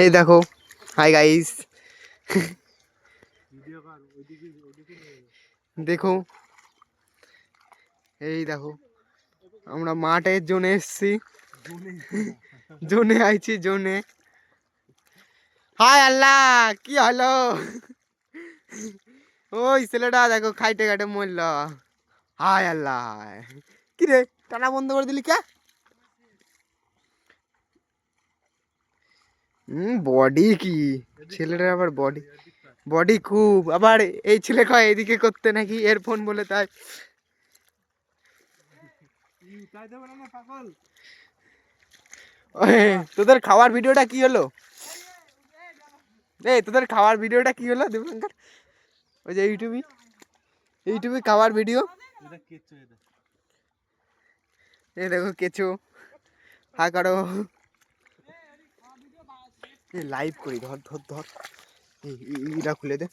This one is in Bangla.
এই দেখো, হাই গাইস, দেখো এই দেখো আমরা মাঠের জোনে এসছি, জোনে আইছি জোনে। হাই আল্লাহ, কি হলো? ওই ছেলেটা দেখো খাইতে খাইতে মরল। হাই আল্লাহ, কি রে টানা বন্ধ করে দিলি কে? বডি কি ছেলেটার, আবার বডি, বডি খুব। আবার এই ছেলে কয় এদিকে করতে নাকি এয়ারফোন বলে, তাই তোদের খাওয়ার ভিডিওটা কি হলো? এই তোদের খাওয়ার ভিডিওটা কি হলো দীপঙ্কর? ওই যে ইউটিউবে খাওয়ার ভিডিও। এই দেখো কেঁচো, হা করো, লাইভ করি, ধর ধর ধর, এইটা খুলে দে।